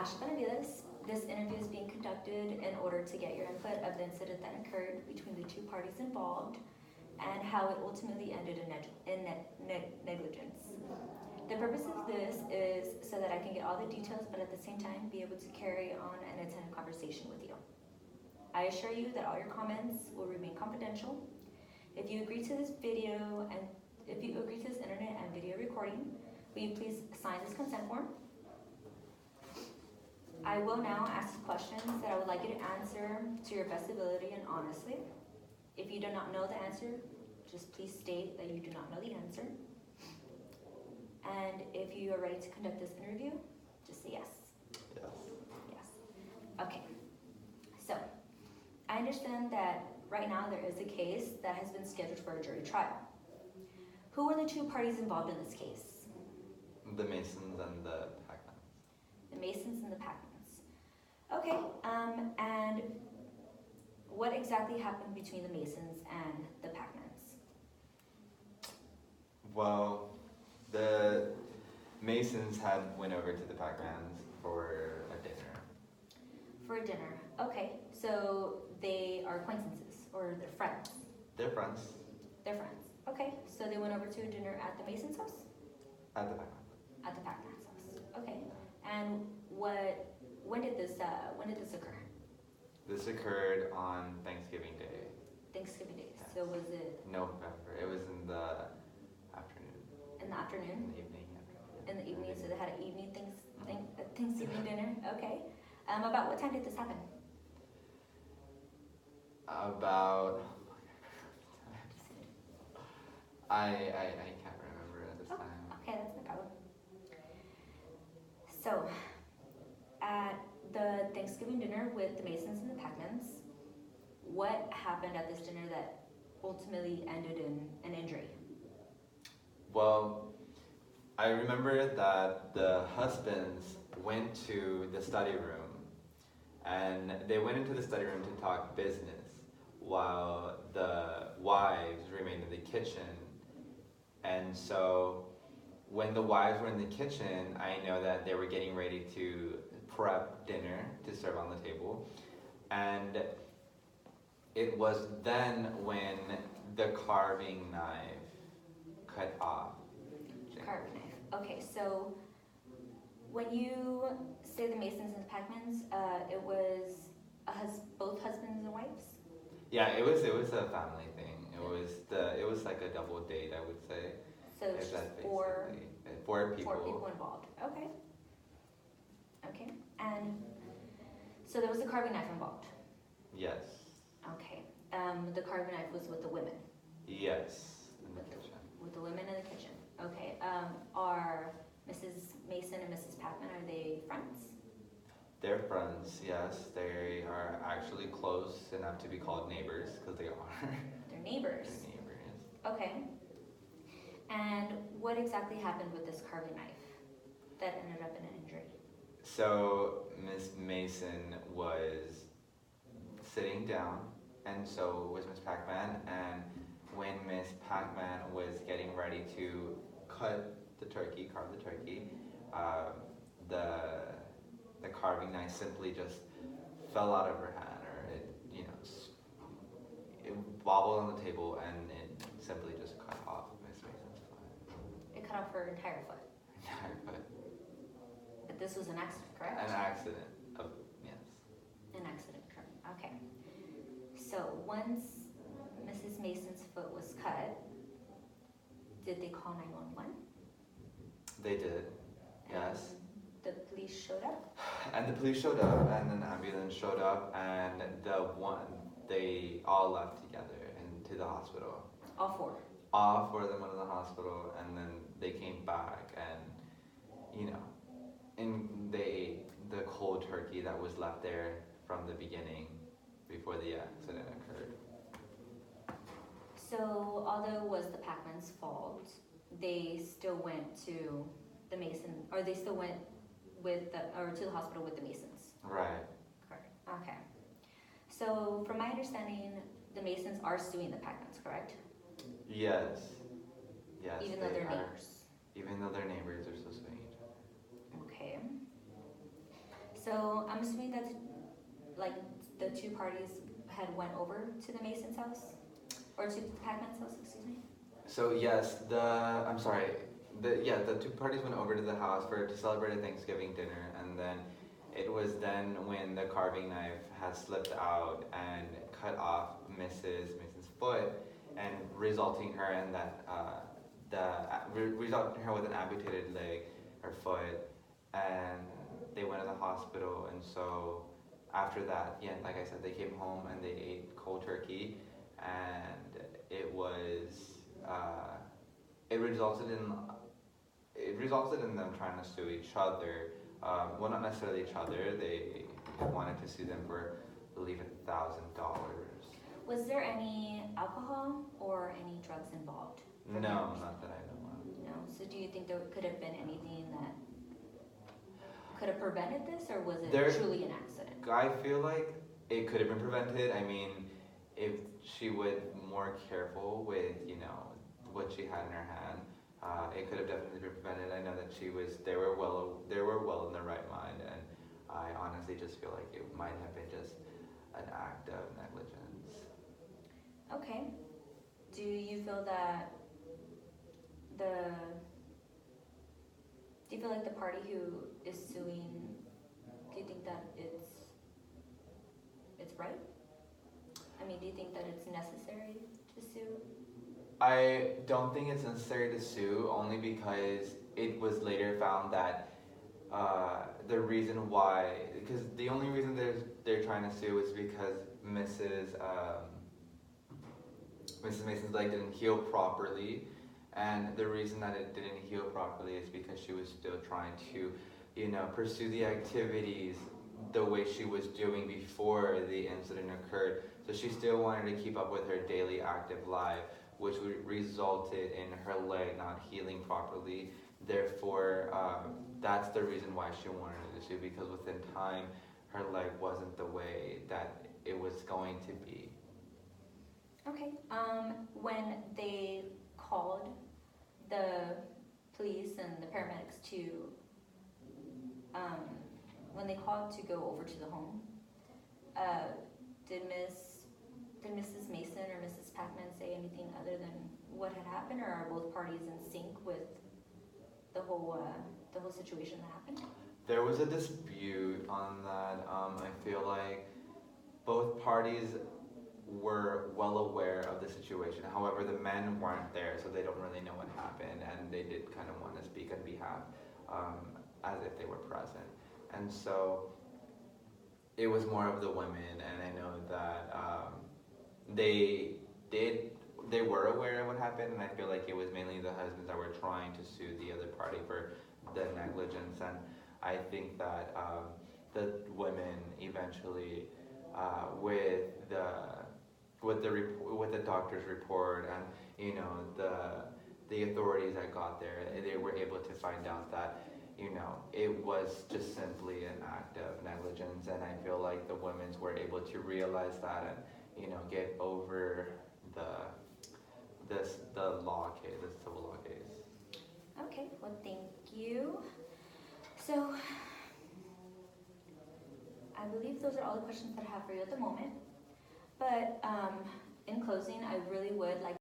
Ashley Benavides. This interview is being conducted in order to get your input of the incident that occurred between the two parties involved and how it ultimately ended in negligence. The purpose of this is so that I can get all the details, but at the same time be able to carry on an attentive conversation with you. I assure you that all your comments will remain confidential. If you agree to this video and if you agree to this internet and video recording, will you please sign this consent form? I will now ask questions that I would like you to answer to your best ability and honestly. If you do not know the answer, just please state that you do not know the answer. And if you are ready to conduct this interview, just say yes. Yes. Yes. Okay. So, I understand that right now there is a case that has been scheduled for a jury trial. Who are the two parties involved in this case? The Masons and the Pac-Mans. The Masons and the Pac-Mans. Okay, and what exactly happened between the Masons and the Pac-Mans? Well, the Masons had went over to the Pac-Mans for a dinner. For a dinner. Okay, so they are acquaintances or they're friends? They're friends. They're friends. Okay, so they went over to a dinner at the Masons' house? At the Pac-Man. At the Pac-Man's house. Okay, and when did this occur? This occurred on Thanksgiving Day. Thanksgiving Day. Yes. So was it November. It was in the afternoon. in the afternoon? In the evening. Yeah. In the evening, so they had an evening Thanksgiving dinner. Okay. About what time did this happen? About. I can't remember at this time. Okay, that's no problem. So, at the Thanksgiving dinner with the Masons and the Pac-Mans, what happened at this dinner that ultimately ended in an injury? Well, I remember that the husbands went to the study room and they went into the study room to talk business while the wives remained in the kitchen. And so when the wives were in the kitchen, I know that they were getting ready to prep dinner to serve on the table. And it was then when the carving knife cut off. Carving knife. Okay, so when you say the Masons and the Pac-Mans, it was both husbands and wives? Yeah, it was a family thing. It was like a double date, I would say. So it's just four people. 4 people involved. Okay. Okay. And so there was a carving knife involved. Yes. Okay. The carving knife was with the women. Yes, in the kitchen. With the women in the kitchen. Okay. Are Mrs. Mason and Mrs. Pac-Man, are they friends? They're friends, yes. They are actually close enough to be called neighbors, because they are. They're neighbors. They're neighbors. Okay. And what exactly happened with this carving knife that ended up in an injury? So Miss Mason was sitting down, and so was Miss Pac-Man, and when Miss Pac-Man was getting ready to carve the turkey, the carving knife simply just fell out of her hand, or it wobbled on the table, and it simply just cut off Miss Mason's foot. It cut off her entire foot. Entire foot. But this was an accident, correct? An accident. Yes. An accident, correct. Okay. So once Mrs. Mason's foot was cut, did they call 911? They did. Yes. The police showed up? And the police showed up, and an ambulance showed up, and they all left together into the hospital. All four? All four of them went to the hospital, and then they came back, and they ate the cold turkey that was left there from the beginning before the accident occurred. So although it was the Pac-Man's fault, they still went to the Mason, or they still went to the hospital with the Masons. Right. Correct. Okay. So from my understanding, the Masons are suing the Pac-Mans, correct? Yes. Yes. Even though they're neighbors. Even though they're neighbors, they're still suing each other. Okay. So I'm assuming that like the two parties had went over to the Mason's house or to Pac-Man's house, excuse me. So yes, the two parties went over to the house to celebrate a Thanksgiving dinner, and then it was then when the carving knife had slipped out and cut off Mason's foot, and resulting her in resulting her with an amputated leg or foot, and they went to the hospital, and so after that, yeah, like I said, they came home and they ate cold turkey, and it was it resulted in them trying to sue each other. Well, not necessarily each other. They wanted to sue them for, I believe, $1,000. Was there any alcohol or any drugs involved? No, not that I know of. No. So do you think there could have been anything that could have prevented this, or was it truly an accident? I feel like it could have been prevented. I mean, if she was more careful with, what she had in her hand, it could have definitely been prevented. I know that they were well in their right mind, and I honestly just feel like it might have been just an act of negligence. Okay. Do you feel that the party who is suing, do you think that it's right? I mean, do you think that it's necessary to sue? I don't think it's necessary to sue, only because it was later found that the reason why, because the only reason they're trying to sue is because Mrs. Mason's leg didn't heal properly, and the reason that it didn't heal properly is because she was still trying to, pursue the activities the way she was doing before the incident occurred. So she still wanted to keep up with her daily active life, which resulted in her leg not healing properly. Therefore, that's the reason why she wanted to sue, because within time, her leg wasn't the way that it was going to be. Okay. When they called the police and the paramedics when they called to go over to the home, did Mrs. Mason or Mrs. Pac-Man say anything other than what had happened, or are both parties in sync with the whole situation that happened? There was a dispute on that. I feel like both parties were well aware of the situation. However, the men weren't there, so they don't really know what happened, and they did kind of want to speak on behalf, as if they were present. And so it was more of the women, and I know that they were aware of what happened, and I feel like it was mainly the husbands that were trying to sue the other party for the negligence. And I think that the women eventually, with the doctor's report and the authorities that got there, they were able to find out that it was just simply an act of negligence. And I feel like the women were able to realize that and get over the civil law case. Okay, well, thank you. So I believe those are all the questions that I have for you at the moment. But in closing, I really would like